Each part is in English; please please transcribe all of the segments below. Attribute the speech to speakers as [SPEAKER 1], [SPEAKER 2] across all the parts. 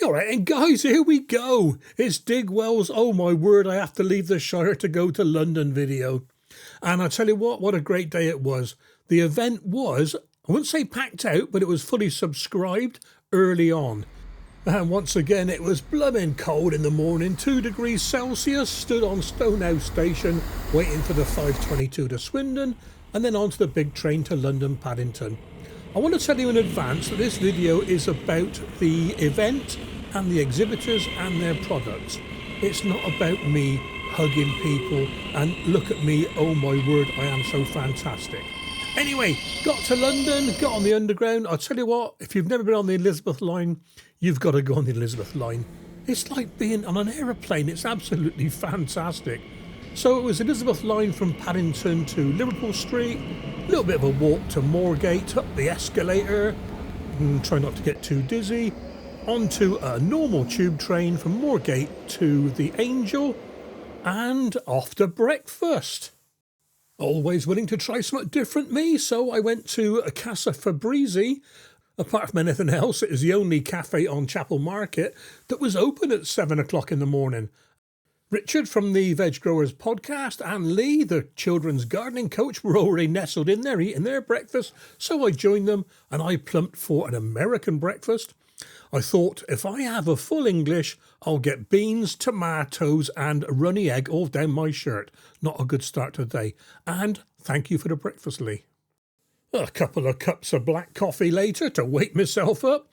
[SPEAKER 1] Alright, and guys, here we go. It's Digwell's "Oh my word, I have to leave the Shire to go to London" video. And I tell you what a great day it was. The event was, I wouldn't say packed out, but it was fully subscribed early on. And once again, it was blooming cold in the morning, 2 degrees Celsius, stood on Stonehouse Station, waiting for the 5:22 to Swindon, and then onto the big train to London Paddington. I want to tell you in advance that this video is about the event and the exhibitors and their products. It's not about me hugging people and look at me, oh my word, I am so fantastic. Anyway, got to London, got on the Underground. I'll tell you what, if you've never been on the Elizabeth line, you've got to go on the Elizabeth line. It's like being on an aeroplane. It's absolutely fantastic. So it was Elizabeth line from Paddington to Liverpool Street, a little bit of a walk to Moorgate, up the escalator, and try not to get too dizzy, onto a normal tube train from Moorgate to the Angel, and off to breakfast. Always willing to try something different, me, so I went to a Casa Fabrizi. Apart from anything else, it was the only cafe on Chapel Market that was open at 7 o'clock in the morning. Richard from the Veg Growers podcast and Lee, the children's gardening coach, were already nestled in there eating their breakfast, so I joined them and I plumped for an American breakfast. I thought, if I have a full English, I'll get beans, tomatoes and runny egg all down my shirt. Not a good start to the day. And thank you for the breakfast, Lee. A couple of cups of black coffee later to wake myself up.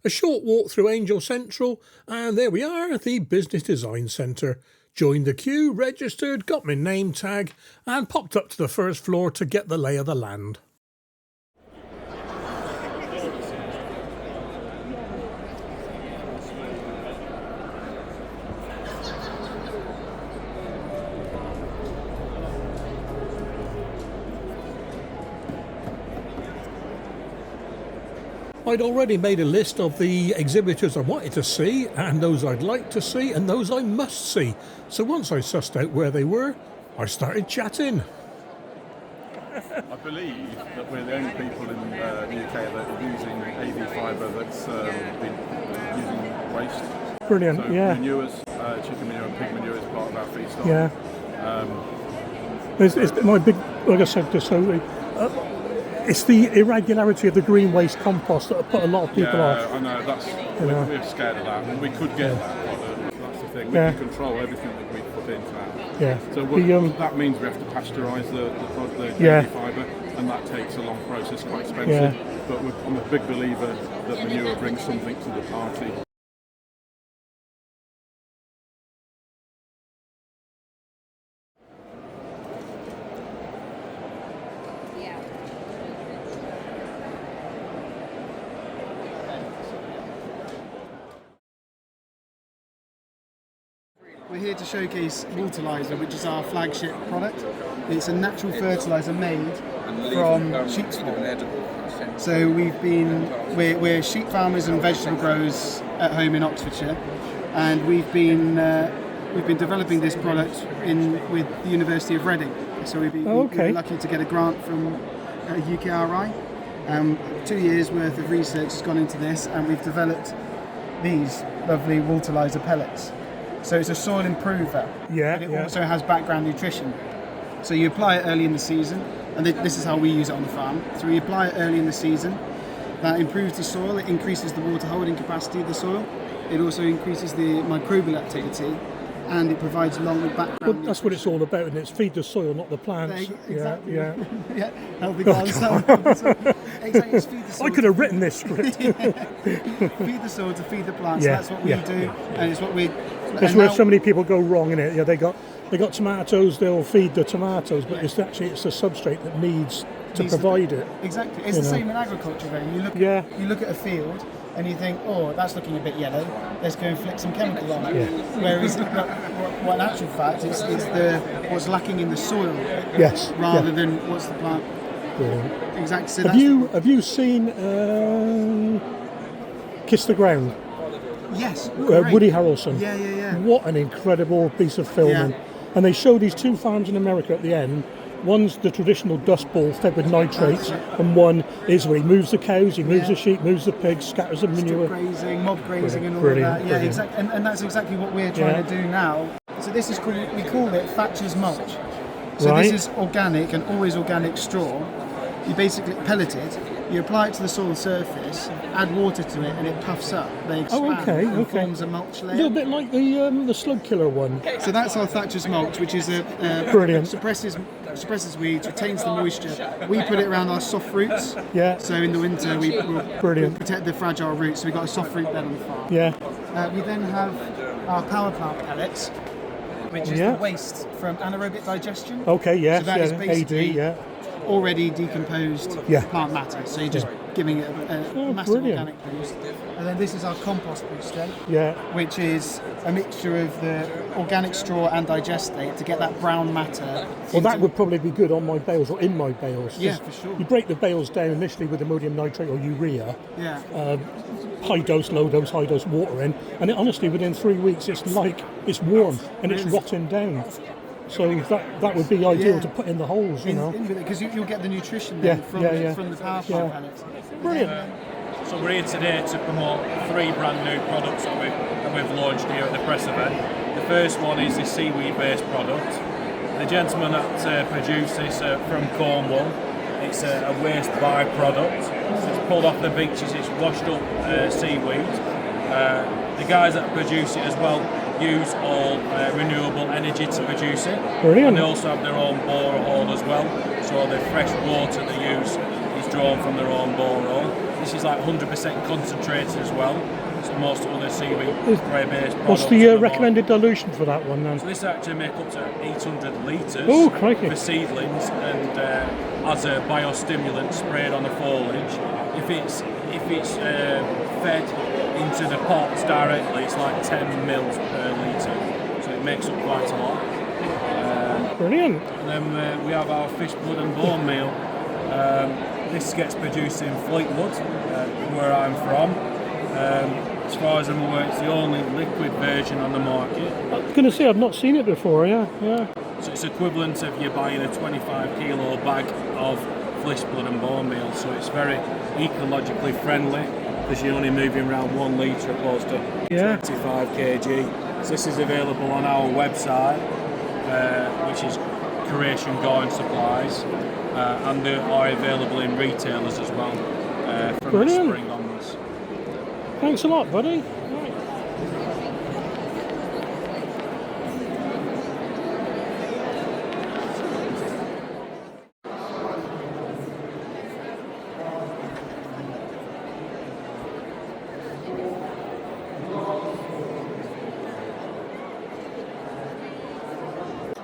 [SPEAKER 1] A short walk through Angel Central, and there we are, the Business Design Centre. Joined the queue, registered, got my name tag, and popped up to the first floor to get the lay of the land. I'd already made a list of the exhibitors I wanted to see, and those I'd like to see, and those I must see. So once I sussed out where they were, I started chatting.
[SPEAKER 2] I believe that we're the only people in the UK that are using AV fibre that's been using waste.
[SPEAKER 1] Brilliant,
[SPEAKER 2] so
[SPEAKER 1] yeah.
[SPEAKER 2] Manures, chicken manure and pig manure is part of our feedstock.
[SPEAKER 1] Yeah. It's my big, like I said, just so it's the irregularity of the green waste compost that have put a lot of people off.
[SPEAKER 2] Yeah, I know, we're scared of that, and we could get that, but that's the thing, we can control everything that we put into that.
[SPEAKER 1] Yeah.
[SPEAKER 2] So that means we have to pasteurise the fibre, and that takes a long process, quite expensive, but I'm a big believer that manure brings something to the party.
[SPEAKER 3] We're here to showcase Waterliser, which is our flagship product. It's a natural fertiliser made from sheep's wool. So we're sheep farmers and vegetable growers at home in Oxfordshire, and we've been developing this product with the University of Reading. So we've been lucky to get a grant from UKRI. 2 years worth of research has gone into this, and we've developed these lovely Waterliser pellets. So it's a soil improver, but it also has background nutrition. So you apply it early in the season, and this is how we use it on the farm. So we apply it early in the season. That improves the soil, it increases the water holding capacity of the soil. It also increases the microbial activity, and it provides long background.
[SPEAKER 1] Well, that's what it's all about, and it's feed the soil, not the plants.
[SPEAKER 3] Exactly. Yeah. Help the
[SPEAKER 1] God.
[SPEAKER 3] Exactly, it's feed the soil.
[SPEAKER 1] I could have written this script.
[SPEAKER 3] Feed the soil to feed the plants. That's what we do, and it's what we.
[SPEAKER 1] That's where so many people go wrong, innit? Yeah, they got tomatoes, they'll feed the tomatoes, but it's the substrate that needs to provide it.
[SPEAKER 3] Exactly. It's the same in agriculture, really. You look at a field and you think, oh, that's looking a bit yellow, let's go and flick some chemical on it. Yeah. Whereas, what in actual fact, it's what's lacking in the soil rather than what's the plant.
[SPEAKER 1] Brilliant.
[SPEAKER 3] Exactly. So
[SPEAKER 1] have you seen Kiss the Ground?
[SPEAKER 3] Yes.
[SPEAKER 1] Woody Harrelson.
[SPEAKER 3] Yeah.
[SPEAKER 1] What an incredible piece of filming.
[SPEAKER 3] Yeah.
[SPEAKER 1] And they show these two farms in America at the end One's the traditional dust ball fed with nitrates, and one is where he moves the cows, he moves the sheep, moves the pigs, scatters the manure.
[SPEAKER 3] Grazing, mob grazing, and all
[SPEAKER 1] Brilliant,
[SPEAKER 3] of that. Yeah, exactly. And that's exactly what we're trying to do now. So this is called, we call it Thatcher's mulch. So this is organic and always organic straw. You basically pellet it, you apply it to the soil surface, add water to it, and it puffs up. They expand and forms a mulch layer.
[SPEAKER 1] A little bit like the slug killer one.
[SPEAKER 3] So that's our Thatcher's mulch, which is
[SPEAKER 1] Brilliant.
[SPEAKER 3] suppresses weeds, retains the moisture. We put it around our soft roots.
[SPEAKER 1] Yeah.
[SPEAKER 3] So in the winter we'll
[SPEAKER 1] Brilliant.
[SPEAKER 3] protect the fragile roots. So we've got a soft root bed on the farm.
[SPEAKER 1] Yeah.
[SPEAKER 3] We then have our power plant pellets, which is the waste from anaerobic digestion.
[SPEAKER 1] Okay. Yeah.
[SPEAKER 3] So that is basically
[SPEAKER 1] AD,
[SPEAKER 3] already decomposed plant matter. So you're just giving it a massive organic boost. And then this is our compost booster, which is a mixture of the organic straw and digestate to get that brown matter.
[SPEAKER 1] Well, that would probably be good on my bales or in my bales.
[SPEAKER 3] Yeah, for sure.
[SPEAKER 1] You break the bales down initially with ammonium nitrate or urea.
[SPEAKER 3] Yeah.
[SPEAKER 1] High dose, low dose, high dose water in, and honestly within 3 weeks it's warm and it's rotting down. So that would be ideal to put in the holes, you know.
[SPEAKER 3] Because you'll get the nutrition then from the power plant pellets.
[SPEAKER 1] Brilliant.
[SPEAKER 4] So we're here today to promote 3 brand new products that we've launched here at the press event. The first one is the seaweed-based product. The gentleman that produced this from Cornwall, it's a waste byproduct. So it's pulled off the beaches, it's washed up seaweed. The guys that produce it as well use all renewable energy to produce it.
[SPEAKER 1] Brilliant.
[SPEAKER 4] And they also have their own borehole as well, so the fresh water they use is drawn from their own borehole. This is like 100% concentrated as well, so most other seaweed spray-based products.
[SPEAKER 1] What's the recommended dilution for that one then?
[SPEAKER 4] So this actually makes up to 800 litres
[SPEAKER 1] crikey.
[SPEAKER 4] for seedlings, and as a biostimulant sprayed on the foliage. If it's fed into the pots directly, it's like 10 mils per litre, so it makes up quite a lot.
[SPEAKER 1] Brilliant.
[SPEAKER 4] And then we have our fish blood and bone meal. This gets produced in Fleetwood, where I'm from. As far as I'm aware, it's the only liquid version on the market.
[SPEAKER 1] I was going to say I've not seen it before. Yeah.
[SPEAKER 4] So it's equivalent of you buying a 25 kilo bag of fish blood and bone meal. So it's very ecologically friendly, because you're only moving around 1 litre opposed to 25 kg. So this is available on our website, which is Creation Garden Supplies, and they are available in retailers as well from the spring onwards.
[SPEAKER 1] Thanks a lot, buddy.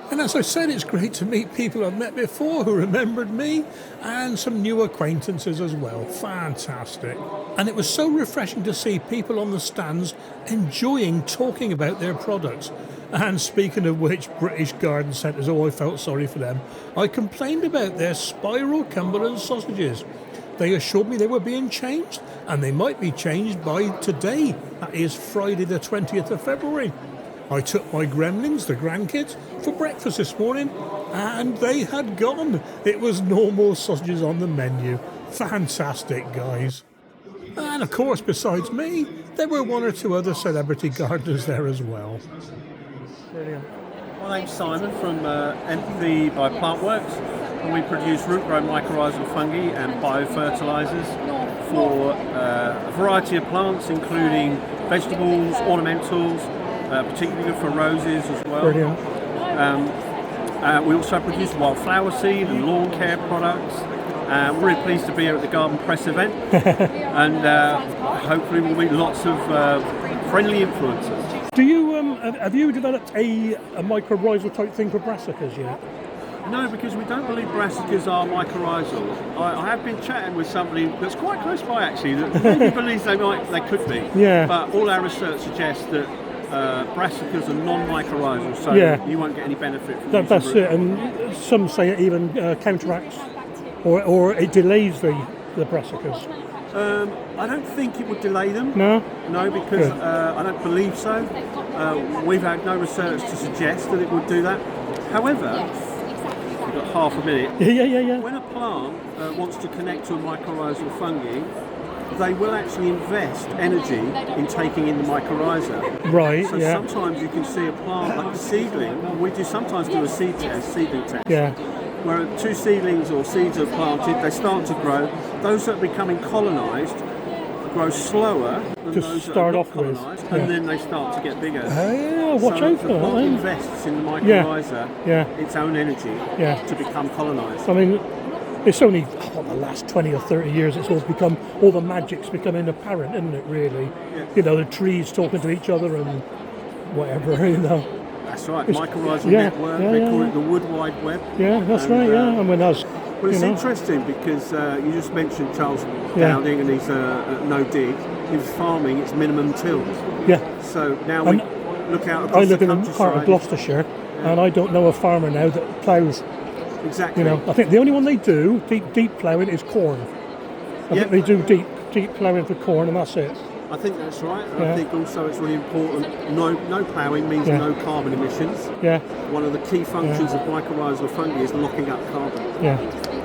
[SPEAKER 1] And as I said, it's great to meet people I've met before who remembered me, and some new acquaintances as well. Fantastic. And it was so refreshing to see people on the stands enjoying talking about their products. And speaking of which, British Garden Centres, I felt sorry for them. I complained about their spiral Cumberland sausages. They assured me they were being changed, and they might be changed by today. That is Friday the 20th of February. I took my gremlins, the grandkids, for breakfast this morning, and they had gone. It was normal sausages on the menu. Fantastic, guys. And of course, besides me, there were 1 or 2 other celebrity gardeners there as well. Brilliant.
[SPEAKER 5] My name's Simon from Empathy by Plantworks, and we produce root-grown mycorrhizal fungi and biofertilisers for a variety of plants, including vegetables, ornamentals, particularly good for roses as well.
[SPEAKER 1] Brilliant.
[SPEAKER 5] We also produce wildflower seed and lawn care products. We're really pleased to be here at the Garden Press event, and hopefully we'll meet lots of friendly influencers.
[SPEAKER 1] Do you have you developed a mycorrhizal type thing for brassicas yet?
[SPEAKER 5] No, because we don't believe brassicas are mycorrhizal. I have been chatting with somebody that's quite close by actually that maybe believes they could be.
[SPEAKER 1] Yeah.
[SPEAKER 5] But all our research suggests that brassicas are non-mycorrhizal, so you won't get any benefit from
[SPEAKER 1] That's it, and some say it even counteracts or it delays the brassicas.
[SPEAKER 5] I don't think it would delay them.
[SPEAKER 1] No,
[SPEAKER 5] because I don't believe so. We've had no research to suggest that it would do that. However, but half a minute.
[SPEAKER 3] Yeah.
[SPEAKER 5] When a plant wants to connect to a mycorrhizal fungi, they will actually invest energy in taking in the mycorrhiza.
[SPEAKER 3] Right,
[SPEAKER 5] So sometimes you can see a plant like a seedling. We sometimes do a seedling test.
[SPEAKER 3] Yeah.
[SPEAKER 5] Where 2 seedlings or seeds are planted, they start to grow. Those that are becoming colonised grow slower than
[SPEAKER 3] To
[SPEAKER 5] those
[SPEAKER 3] start
[SPEAKER 5] that are
[SPEAKER 3] off
[SPEAKER 5] not
[SPEAKER 3] with,
[SPEAKER 5] colonised,
[SPEAKER 3] yeah.
[SPEAKER 5] and then they start to get bigger.
[SPEAKER 3] Oh, yeah, watch out for
[SPEAKER 5] the
[SPEAKER 3] that.
[SPEAKER 5] plant
[SPEAKER 3] Then.
[SPEAKER 5] invests in the mycorrhiza, its own energy, to become colonised.
[SPEAKER 3] I mean, it's only the last 20 or 30 years it's all the magic's becoming apparent, isn't it, really?
[SPEAKER 5] Yeah.
[SPEAKER 3] You know, the trees talking to each other and whatever, you know.
[SPEAKER 5] That's right, mycorrhizal network, they call it the wood wide web.
[SPEAKER 3] Yeah, that's right, I mean, that's...
[SPEAKER 5] Well, it's interesting because you just mentioned Charles Dowding and his no dig. His farming, it's minimum tilled.
[SPEAKER 3] Yeah.
[SPEAKER 5] So now we look out across
[SPEAKER 3] I live
[SPEAKER 5] the
[SPEAKER 3] in a
[SPEAKER 5] countryside.
[SPEAKER 3] part of Gloucestershire, and I don't know a farmer now that ploughs.
[SPEAKER 5] Exactly.
[SPEAKER 3] You know, I think the only one they do deep ploughing is corn. I think they do deep ploughing for corn, and that's it.
[SPEAKER 5] I think that's right. And I think also it's really important. No ploughing means no carbon emissions.
[SPEAKER 3] Yeah.
[SPEAKER 5] One of the key functions of mycorrhizal fungi is locking up carbon.
[SPEAKER 3] Yeah.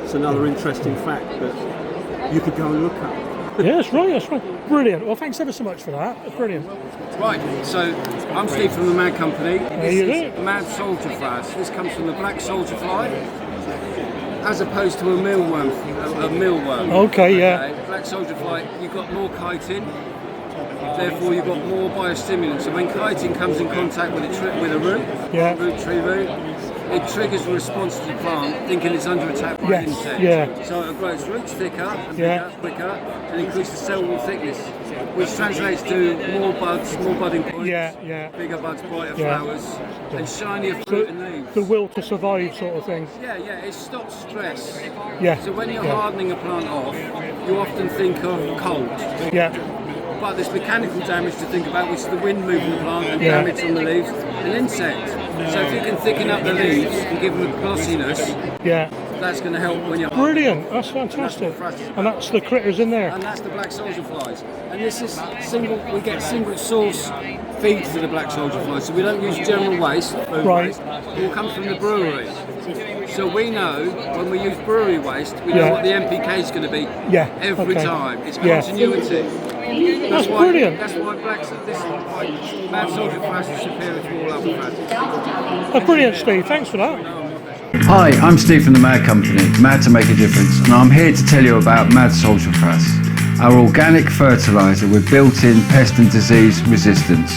[SPEAKER 5] It's another interesting fact that you could go and look at.
[SPEAKER 3] Yeah, that's right. Brilliant. Well, thanks ever so much for that. Brilliant.
[SPEAKER 6] Right, so I'm Steve from the Mad Company.
[SPEAKER 3] There you
[SPEAKER 6] This is Mad Soldier Flies. This comes from the black soldier fly, as opposed to a mealworm.
[SPEAKER 3] Okay, yeah.
[SPEAKER 6] Black soldier fly, you've got more chitin, therefore you've got more biostimulant. So when chitin comes in contact with a root, tree root, it triggers a response to the plant, thinking it's under attack by an insect.
[SPEAKER 3] Yeah.
[SPEAKER 6] So it grows roots thicker and bigger, quicker, and increases cell wall thickness, which translates to more buds, more budding points, bigger buds, brighter flowers, and shinier fruit and leaves.
[SPEAKER 3] The will to survive sort of thing.
[SPEAKER 6] Yeah, it stops stress.
[SPEAKER 3] Yeah.
[SPEAKER 6] So when you're hardening a plant off, you often think of cold.
[SPEAKER 3] Yeah.
[SPEAKER 6] But there's mechanical damage to think about, which is the wind moving the plant and damage on the leaves, and insects. So if you can thicken up the leaves and give them a glossiness, that's going to help when you're
[SPEAKER 3] brilliant. That's fantastic. And that's the critters in there.
[SPEAKER 6] And that's the black soldier flies. And this is we get single source feed for the black soldier flies. So we don't use general waste, food waste. It all comes from the brewery. So we know when we use brewery waste, we know what the NPK is going to be every time. It's continuity.
[SPEAKER 3] That's brilliant.
[SPEAKER 6] That's why Mad Soldier Flies is superior to all other flies.
[SPEAKER 3] Brilliant, Steve. Thanks for that.
[SPEAKER 7] Hi, I'm Steve from the Mad Company, Mad to Make a Difference, and I'm here to tell you about Mad Soldier Flies, our organic fertiliser with built-in pest and disease resistance.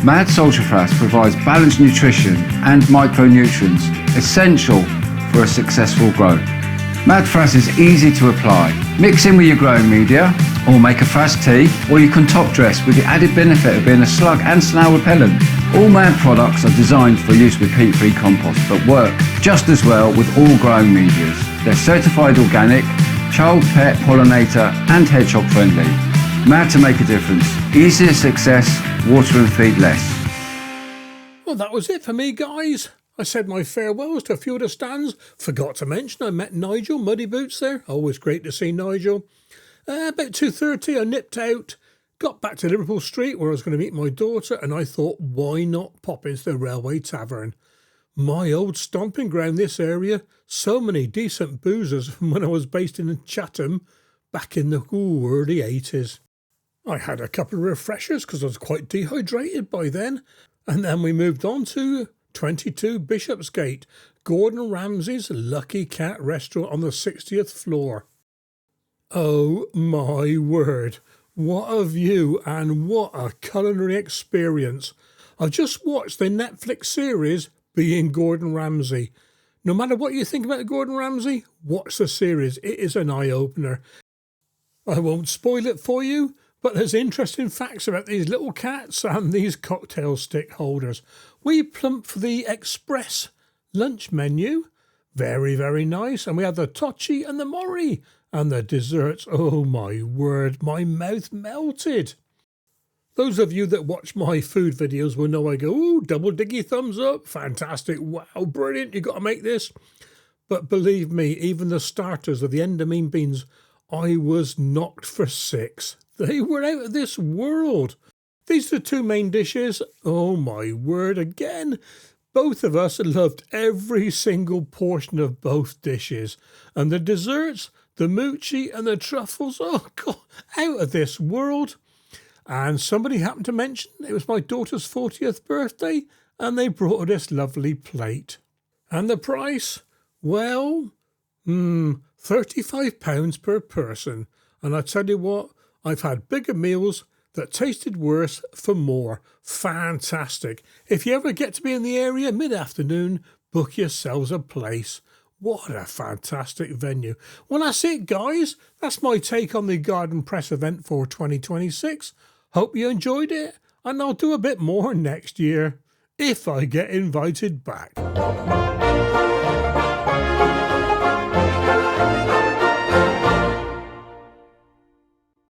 [SPEAKER 7] Mad Soldier Flies provides balanced nutrition and micronutrients essential for a successful growth. Mad Frass is easy to apply. Mix in with your growing media, or make a Frass tea, or you can top dress with the added benefit of being a slug and snail repellent. All Mad products are designed for use with peat-free compost, but work just as well with all growing medias. They're certified organic, child, pet, pollinator and hedgehog friendly. Mad to make a difference. Easier success, water and feed less.
[SPEAKER 1] Well, that was it for me, guys. I said my farewells to a few of the stands. Forgot to mention I met Nigel, Muddy Boots there. Always great to see Nigel. About 2:30 I nipped out, got back to Liverpool Street where I was going to meet my daughter, and I thought, why not pop into the Railway Tavern? My old stomping ground, this area. So many decent boozers from when I was based in Chatham back in the early 80s. I had a couple of refreshers because I was quite dehydrated by then, and then we moved on to 22 Bishopsgate, Gordon Ramsay's Lucky Cat restaurant on the 60th floor. Oh my word, what a view and what a culinary experience. I've just watched the Netflix series Being Gordon Ramsay. No matter what you think about Gordon Ramsay, watch the series, it is an eye-opener. I won't spoil it for you, but there's interesting facts about these little cats and these cocktail stick holders. We plumped for the express lunch menu. Very, very nice. And we had the Tocci and the Mori. And the desserts, oh my word, my mouth melted. Those of you that watch my food videos will know I go, ooh, double diggy thumbs up, fantastic, wow, brilliant, you got to make this. But believe me, even the starters of the endamine beans, I was knocked for 6. They were out of this world. These are the 2 main dishes. Oh my word, again. both of us loved every single portion of both dishes. And the desserts, the moochie and the truffles, oh God, out of this world. And somebody happened to mention it was my daughter's 40th birthday, and they brought her this lovely plate. And the price? Well, £35 per person. And I tell you what, I've had bigger meals that tasted worse for more. Fantastic. If you ever get to be in the area mid-afternoon, book yourselves a place. What a fantastic venue. Well, that's it, guys. That's my take on the Garden Press event for 2026. Hope you enjoyed it, and I'll do a bit more next year, if I get invited back.